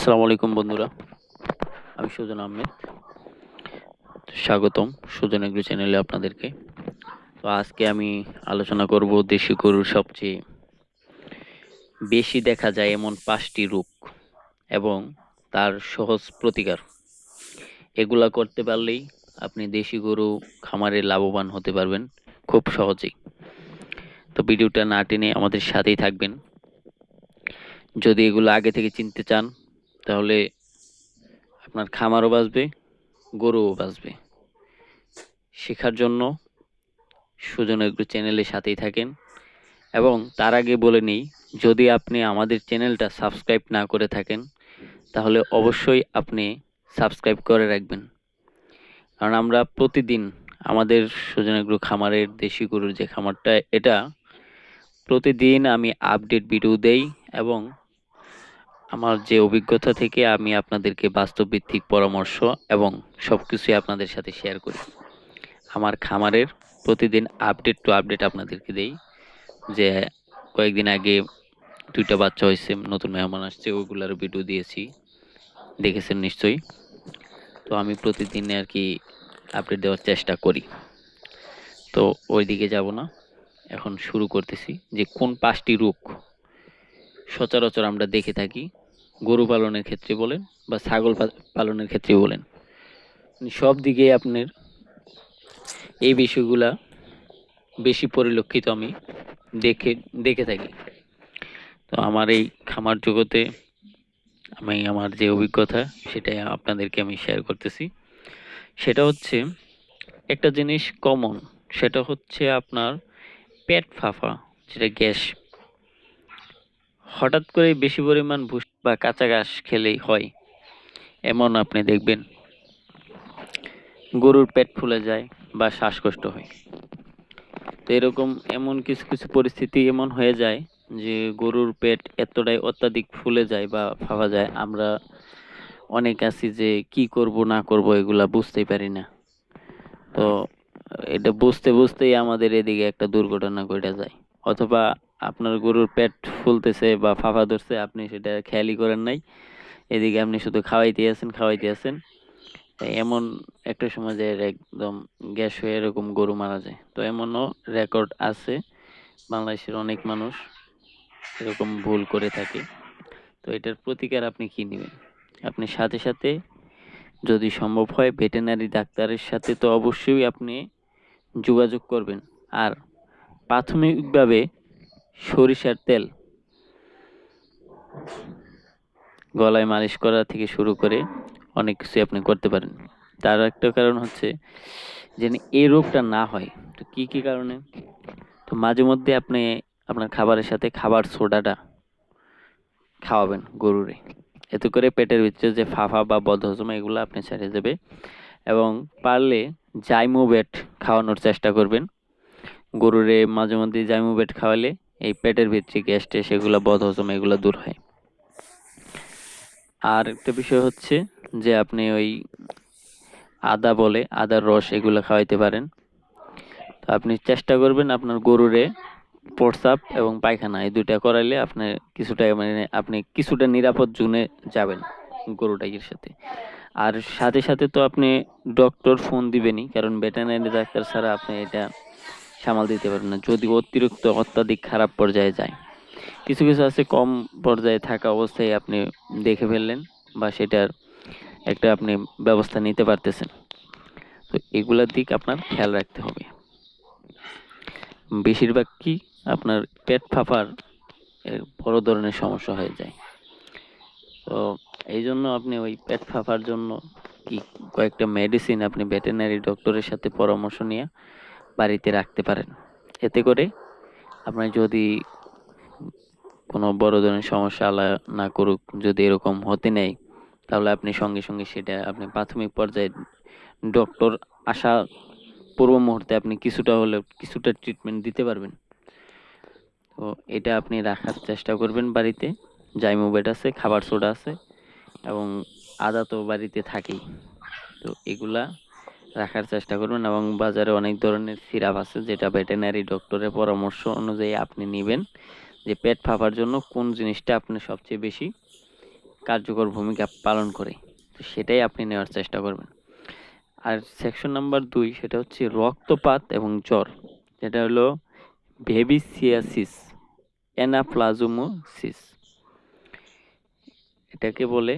আসসালামু আলাইকুম বন্ধুরা, আমি সুজন আহমেদ। স্বাগতম সুজন এগ্রো চ্যানেলে আপনাদেরকে। তো আজকে আমি আলোচনা করব দেশি গরুর সবচেয়ে বেশি দেখা যায় এমন 5টি রোগ এবং তার সহজ প্রতিকার। এগুলা করতে পারলেই আপনি দেশি গরু খামারে লাভবান হতে পারবেন খুব সহজেই। তো ভিডিওটা না টেনে আমাদের সাথেই থাকবেন। যদি এগুলো আগে থেকে চিনতে চান তাহলে আপনার খামারও বাঁচবে, গরুও বাঁচবে। শেখার জন্য সুজন এগ্রো চ্যানেলের সাথেই থাকেন এবং তার আগে বলে নেই, যদি আপনি আমাদের চ্যানেলটা সাবস্ক্রাইব না করে থাকেন তাহলে অবশ্যই আপনি সাবস্ক্রাইব করে রাখবেন। কারণ আমরা প্রতিদিন আমাদের সুজন এগ্রো খামারের দেশি গরুর যে খামারটা, এটা প্রতিদিন আমি আপডেট ভিডিও দেই এবং আমার যে অভিজ্ঞতা থেকে আমি আপনাদেরকে বাস্তব ভিত্তিক পরামর্শ এবং সবকিছুই আপনাদের সাথে শেয়ার করি। আমার খামারের প্রতিদিন আপডেট টু আপডেট আপনাদেরকে দেই। যে কয়েকদিন আগে 2টা বাচ্চা হয়েছে, নতুন মেহমান আসছে, ওইগুলার ভিডিও দিয়েছি, দেখেছেন নিশ্চয়ই। তো আমি প্রতিদিন আর কি আপডেট দেওয়ার চেষ্টা করি। তো ওই দিকে যাব না, এখন শুরু করতেছি যে কোন 5টি রোগ সচরাচর আমরা দেখে থাকি গরু পালনের ক্ষেত্রে বলেন বা ছাগল পালনের ক্ষেত্রে বলেন, সব দিকে আপনার এই বিষয়গুলা বেশি পরিলক্ষিত আমি দেখে দেখে থাকি। তো আমার এই খামার জগতে আমি আমার যে অভিজ্ঞতা সেটাই আপনাদেরকে আমি শেয়ার করতেছি। সেটা হচ্ছে একটা জিনিস কমন, সেটা হচ্ছে আপনার পেট ফাঁপা, যেটা গ্যাস। হঠাৎ করে বেশি পরিমাণ ভুসি বা কাঁচা ঘাস খেলেই হয় এমন আপনি দেখবেন গরুর পেট ফুলে যায় বা শ্বাসকষ্ট হয়। তো এরকম এমন কিছু কিছু পরিস্থিতি এমন হয়ে যায় যে গরুর পেট এতটাই অত্যাধিক ফুলে যায় বা ফাঁপা যায়, আমরা অনেক আছি যে কি করব না করব এগুলা বুঝতেই পারি না। তো এটা বুঝতে বুঝতেই আমাদের এদিকে একটা দুর্ঘটনা ঘটে যায়, অথবা আপনার গরুর পেট ফুলতেছে বা ফাঁপা ধরছে, আপনি সেটা খেয়ালই করেন নাই, এদিকে আপনি শুধু খাওয়াইতে আছেন, এমন একটা সময় যে একদম গ্যাস হয়ে এরকম গরু মারা যায়। তো এমনও রেকর্ড আছে, বাংলাদেশের অনেক মানুষ এরকম ভুল করে থাকে। তো এটার প্রতিকার আপনি কি নেবেন? আপনি সাথে সাথে যদি সম্ভব হয় ভেটেরিনারি ডাক্তারের সাথে তো অবশ্যই আপনি যোগাযোগ করবেন। আর প্রাথমিকভাবে সরিষার তেল গলায় মালিশ করা থেকে শুরু করে অনেক কিছু আপনি করতে পারেন। তার একটা কারণ হচ্ছে যেন এই রোগটা না হয়। তো কি কি কারণে? তো মাঝে মধ্যে আপনি আপনার খাবারের সাথে খাবার সোডাটা খাওয়াবেন গরুরে, এতে করে পেটের ভিতরে যে ফাফা বা বদহজম এগুলো আপনি ছেড়ে যাবে। এবং পারলে জাইমোবেট খাওয়ানোর চেষ্টা করবেন গরুরে। মাঝে মধ্যে জাইমোবেট খাওয়ালে এই পেটের ভিতরে গ্যাস ট্যাস এগুলো বদহজম এগুলো দূর হয়। আর একটা বিষয় হচ্ছে যে আপনি ওই আদার রস এগুলো খাওয়াইতে পারেন। তো আপনি চেষ্টা করবেন আপনার গরুরে প্রস্রাব এবং পায়খানা এই দুইটা করাইলে আপনার কিছুটা মানে আপনি কিছুটা নিরাপদ জোনে যাবেন গরুটাইয়ের সাথে। আর সাথে সাথে তো আপনি ডক্টর ফোন দিবেনই, কারণ ভেটেরিনারি ডাক্তার ছাড়া আপনি এটা সামাল দিতে পারবেন না যদি অতিরিক্ত অত্যাধিক খারাপ পর্যায়ে যায়। কিছু কিছু আছে কম পর্যায়ে থাকা অবস্থায় আপনি দেখে ফেললেন বা সেটার একটা আপনি ব্যবস্থা নিতে পারতেছেন। তো এগুলার দিক আপনার খেয়াল রাখতে হবে। বেশিরভাগ কি আপনার পেট ফাঁপার বড় ধরনের সমস্যা হয়ে যায়। তো এই জন্য আপনি ওই পেট ফাঁপার জন্য কি কয়েকটা মেডিসিন আপনি ভেটেরিনারি ডক্টরের সাথে পরামর্শ নিয়ে বাড়িতে রাখতে পারেন। এতে করে আপনার যদি কোনো বড় ধরনের সমস্যা আল্লাহ না করুক যদি এরকম হতে নেয়, তাহলে আপনি সঙ্গে সঙ্গে সেটা আপনি প্রাথমিক পর্যায়ে ডক্টর আসা পূর্ব মুহূর্তে আপনি কিছুটা হলেও কিছুটা ট্রিটমেন্ট দিতে পারবেন। তো এটা আপনি রাখার চেষ্টা করবেন বাড়িতে। জাইমোবেট আছে, খাবার সোডা আছে এবং আদা তো বাড়িতে থাকেই। তো এগুলা রাখার চেষ্টা করবেন এবং বাজারে অনেক ধরনের সিরাপ আছে যেটা ভেটেরিনারি ডক্টরের পরামর্শ অনুযায়ী আপনি নেবেন যে পেট ফাঁপার জন্য কোন জিনিসটা আপনি সবচেয়ে বেশি কার্যকর ভূমিকা পালন করে, তো সেটাই আপনি নেওয়ার চেষ্টা করবেন। আর সেকশন নাম্বার 2 সেটা হচ্ছে রক্তপাত এবং জ্বর, যেটা হলো ভেবিসিয়াসিস অ্যানাপ্লাজমোসিস, এটাকে বলে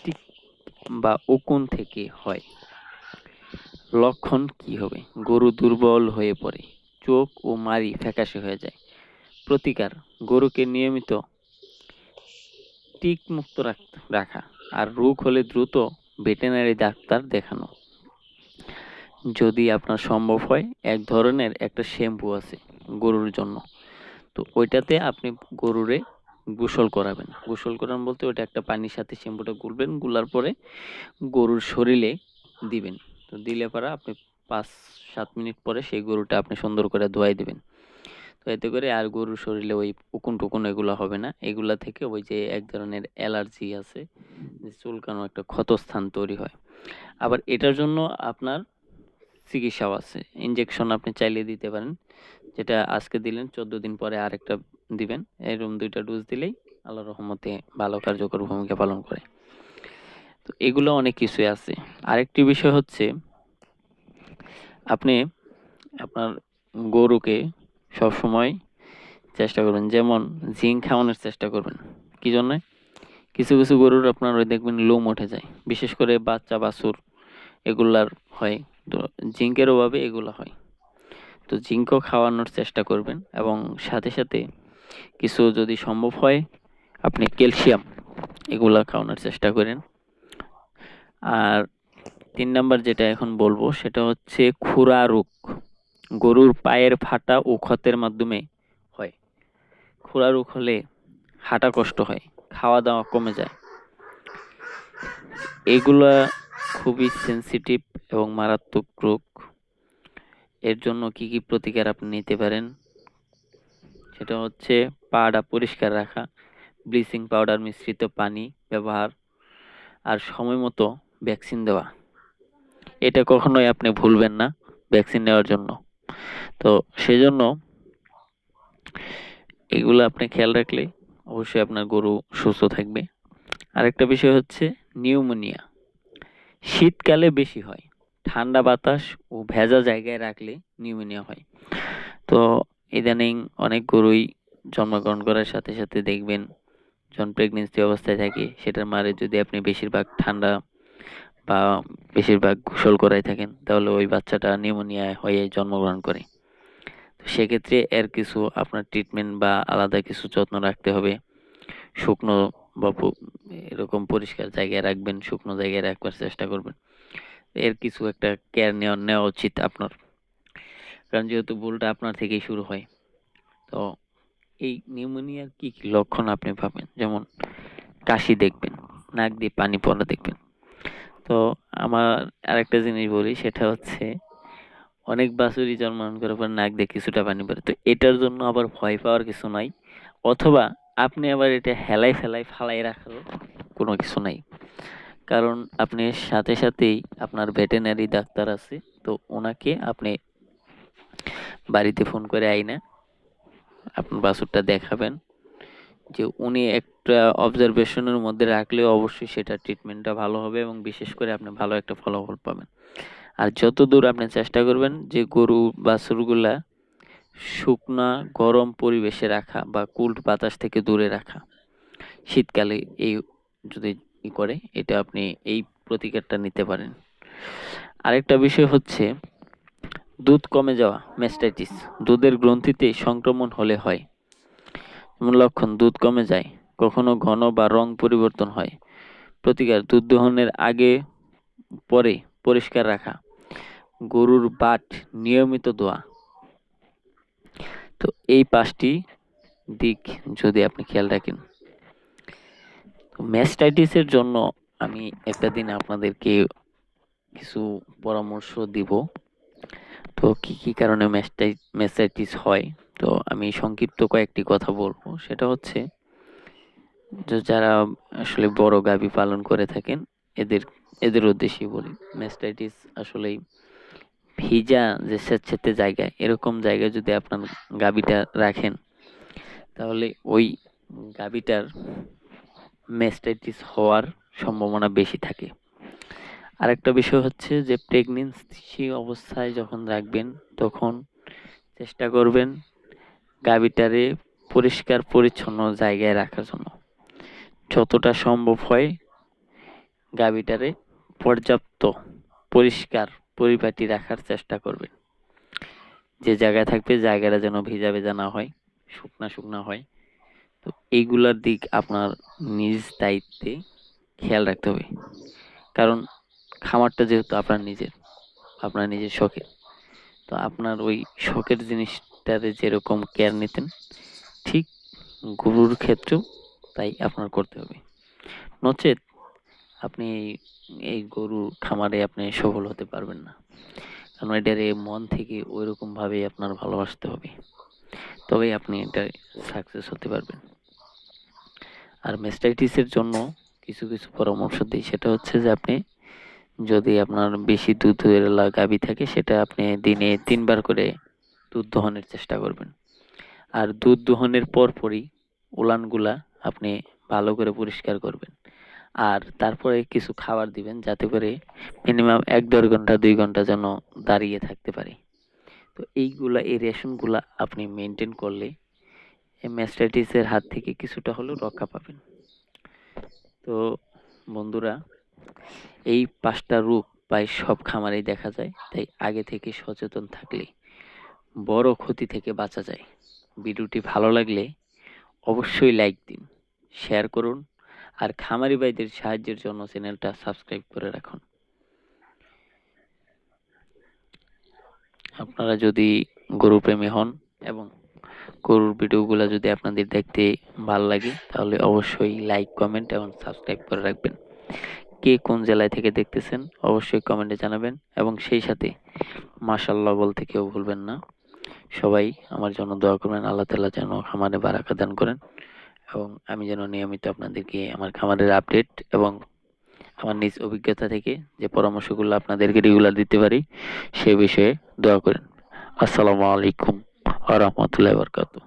টিক বা উকুন থেকে হয়। লক্ষণ কি হবে? গরু দুর্বল হয়ে পড়ে, চোখ ও মাড়ি ফ্যাকাশে হয়ে যায়। প্রতিকার: গরুকে নিয়মিত টিক মুক্ত রাখা, আর রোগ হলে দ্রুত ভেটেরিনারি ডাক্তার দেখানো। যদি আপনার সম্ভব হয়, এক ধরনের একটা শ্যাম্পু আছে গরুর জন্য, তো ওইটাতে আপনি গরুরে গোসল করাবেন। গোসল করান বলতে ওইটা একটা পানির সাথে শ্যাম্পুটা গুলবেন, গুলার পরে গরুর শরীরে দিবেন। তো দিলে পরে আপনি 5-7 মিনিট পরে সেই গরুটা আপনি সুন্দর করে ধোয়াই দিবেন। তো এতে করে আর গরুর শরীরে ওই উকুন টুকুন এগুলো হবে না। এগুলা থেকে ওই যে এক ধরনের অ্যালার্জি আছে, যে চুলকানো একটা ক্ষতস্থান তৈরি হয়। আবার এটার জন্য আপনার চিকিৎসাও আছে, ইনজেকশন আপনি চাইলে দিতে পারেন, যেটা আজকে দিলেন 14 দিন পরে আরেকটা দিবেন, এরকম 2টা ডোজ দিলেই আল্লাহর রহমতে ভালো কার্যকর ভূমিকা পালন করে। তো এগুলো অনেক কিছুই আছে। আরেকটি বিষয় হচ্ছে, আপনি আপনার গরুকে সবসময় চেষ্টা করবেন যেমন জিঙ্ক খাওয়ানোর চেষ্টা করবেন। কি জন্য? কিছু কিছু গরুর আপনার ওই দেখবেন লোম উঠে যায়, বিশেষ করে বাচ্চা বাছুর এগুলার হয়, তো জিঙ্কের অভাবে এগুলো হয়। তো জিঙ্কও খাওয়ানোর চেষ্টা করবেন, এবং সাথে সাথে কিছু যদি সম্ভব হয় আপনি ক্যালসিয়াম এগুলা খাওয়ানোর চেষ্টা করেন। আর 3 নাম্বার যেটা এখন বলবো সেটা হচ্ছে খুরা রোগ। গরুর পায়ের ফাটা ও ক্ষতের মাধ্যমে হয়। খুরা রোগ হলে হাঁটা কষ্ট হয়, খাওয়া দাওয়া কমে যায়। এগুলা খুবই সেনসিটিভ এবং মারাত্মক রোগ। এর জন্য কি কি প্রতিকার আপনি নিতে পারেন? সেটা হচ্ছে পাটা পরিষ্কার রাখা, ব্লিচিং পাউডার মিশ্রিত পানি ব্যবহার, আর সময় মতো ভ্যাকসিন দেওয়া। এটা কখনোই আপনি ভুলবেন না ভ্যাকসিন নেওয়ার জন্য। তো সেজন্য এগুলো আপনি খেয়াল রাখলে অবশ্যই আপনার গরু সুস্থ থাকবে। আরেকটা বিষয় হচ্ছে নিউমোনিয়া। শীতকালে বেশি হয়, ঠান্ডা বাতাস ও ভেজা জায়গায় রাখলে নিউমোনিয়া হয়। তো ইদানিং অনেক গরুই জন্মগ্রহণ করার সাথে সাথে দেখবেন যখন প্রেগনেন্সি অবস্থায় থাকে সেটার মারে যদি আপনি বেশিরভাগ ঠান্ডা বা বেশিরভাগ গোসল করাই থাকেন, তাহলে ওই বাচ্চাটা নিউমোনিয়া হয়ে জন্মগ্রহণ করে। তো সেক্ষেত্রে এর কিছু আপনার ট্রিটমেন্ট বা আলাদা কিছু যত্ন রাখতে হবে। শুকনো বা এরকম পরিষ্কার জায়গায় রাখবেন, শুকনো জায়গায় রাখবার চেষ্টা করবেন। এর কিছু একটা কেয়ার নেওয়া উচিত আপনার, কারণ যেহেতু ভুলটা আপনার থেকেই শুরু হয়। তো এই নিউমোনিয়ার কি কি লক্ষণ আপনি পাবেন? যেমন কাশি দেখবেন, নাক দিয়ে পানি পড়া দেখবেন। তো আমার আরেকটা জিনিস বলি, সেটা হচ্ছে অনেক বাছুরই জন্মগ্রহণ করার পর নাক দিয়ে কিছুটা পানি পড়ে, তো এটার জন্য আবার ভয় পাওয়ার কিছু নাই, অথবা আপনি আবার এটা হেলাই ফেলাই ফালাই রাখার কোনো কিছু নাই। কারণ আপনি সাথে সাথেই আপনার ভেটেরিনারি ডাক্তার আছে, তো ওনাকে আপনি বাড়িতে ফোন করে আইনা আপনার বাছুরটা দেখাবেন, যে উনি একটা অবজারভেশনের মধ্যে রাখলেও অবশ্যই সেটা ট্রিটমেন্টটা ভালো হবে, এবং বিশেষ করে আপনি ভালো একটা ফলাফল পাবেন। আর যতদূর আপনি চেষ্টা করবেন যে গরু বাছুরগুলা শুকনা গরম পরিবেশে রাখা বা কুল্ড বাতাস থেকে দূরে রাখা। শীতকালে এই যদি করে এটা আপনি এই প্রতিকারটা নিতে পারেন। আরেকটা বিষয় হচ্ছে দুধ কমে যাওয়া, ম্যাস্টাইটিস। দুধের গ্রন্থিতে সংক্রমণ হলে হয়। যেমন লক্ষণ: দুধ কমে যায়, কখনো ঘন বা রং পরিবর্তন হয়। প্রতিকার: দুধ দহনের আগে পরে পরিষ্কার রাখা, গরুর বাট নিয়মিত ধোয়া। তো এই 5টি দিক যদি আপনি খেয়াল রাখেন। ম্যাস্টাইটিসের জন্য আমি একটা দিন আপনাদেরকে কিছু পরামর্শ দিব। তো কি কি কারণে ম্যাস্টাইটিস হয়, তো আমি সংক্ষিপ্ত কয়েকটি কথা বলবো। সেটা হচ্ছে যে যারা আসলে বড় গাভী পালন করে থাকেন এদের এদের উদ্দেশ্যে বলি, ম্যাস্টাইটিস আসলেই ভিজা যে স্যাঁতসেঁতে জায়গায়, এরকম জায়গায় যদি আপনার গাভীটা রাখেন, তাহলে ওই গাভীটার ম্যাস্টাইটিস হওয়ার সম্ভাবনা বেশি থাকে। আরেকটা বিষয় হচ্ছে যে প্রেগনেন্সি অবস্থায় যখন রাখবেন তখন চেষ্টা করবেন গাভীটারে পরিষ্কার পরিচ্ছন্ন জায়গায় রাখার জন্য। যতটা সম্ভব হয় গাভীটারে পর্যাপ্ত পরিষ্কার পরিপাটি রাখার চেষ্টা করবেন। যে জায়গায় থাকবে জায়গাটা যেন ভেজা ভেজা না হয়, শুকনা শুকনা হয়। তো এইগুলার দিক আপনার নিজ দায়িত্বে খেয়াল রাখতে হবে। কারণ খামারটা যেহেতু আপনার নিজের শখের, তো আপনার ওই শখের জিনিসটারে যেরকম কেয়ার নিতেন ঠিক গরুর ক্ষেত্রেও তাই আপনার করতে হবে। নচেৎ আপনি এই গরুর খামারে আপনি সফল হতে পারবেন না। কারণ এটারে মন থেকে ওইরকম ভাবে আপনার ভালোবাসতে হবে, তবেই আপনি এটা সাকসেস হতে পারবেন। আর ম্যাস্টাইটিসের জন্য কিছু কিছু পরামর্শ দিই, সেটা হচ্ছে যে আপনি যদি আপনার বেশি দুধের গাভী থাকে সেটা আপনি দিনে 3 বার করে দুধ দহনের চেষ্টা করবেন। আর দুধ দহনের পরপরই উলানগুলা আপনি ভালো করে পরিষ্কার করবেন। আর তারপরে কিছু খাবার দিবেন যাতে করে মিনিমাম 1-1.5 ঘন্টা 2 ঘন্টা যেন দাঁড়িয়ে থাকতে পারে। তো এই রেশনগুলা আপনি মেনটেন করলে এই ম্যাস্টাইটিসের হাত থেকে কিছুটা হলেও রক্ষা পাবেন। তো বন্ধুরা, এই 5টা রোগ প্রায় সব খামারেই দেখা যায়, তাই আগে থেকে সচেতন থাকলে বড় ক্ষতি থেকে বাঁচা যায়। ভিডিওটি ভালো লাগলে অবশ্যই লাইক দিন, শেয়ার করুন, আর খামারি ভাইদের সাহায্যের জন্য চ্যানেলটা সাবস্ক্রাইব করে রাখুন। আপনারা যদি গরু প্রেমী হন এবং গরুর ভিডিওগুলো যদি আপনাদের দেখতে ভালো লাগে তাহলে অবশ্যই লাইক, কমেন্ট এবং সাবস্ক্রাইব করে রাখবেন। কে কোন জেলায় থেকে দেখতেছেন অবশ্যই কমেন্টে জানাবেন এবং সেই সাথে মাশাআল্লাহ বলতে কেউ ভুলবেন না। সবাই আমার জন্য দোয়া করবেন, আল্লাহ তাআলা যেন খামারে বারাকা দান করেন এবং আমি যেন নিয়মিত আপনাদেরকে আমার খামারের আপডেট এবং আমার নিজ অভিজ্ঞতা থেকে যে পরামর্শগুলো আপনাদেরকে রেগুলার দিতে পারি সে বিষয়ে দোয়া করেন। আসসালামু আলাইকুম ওয়া রাহমাতুল্লাহি ওয়া বারাকাতুহু।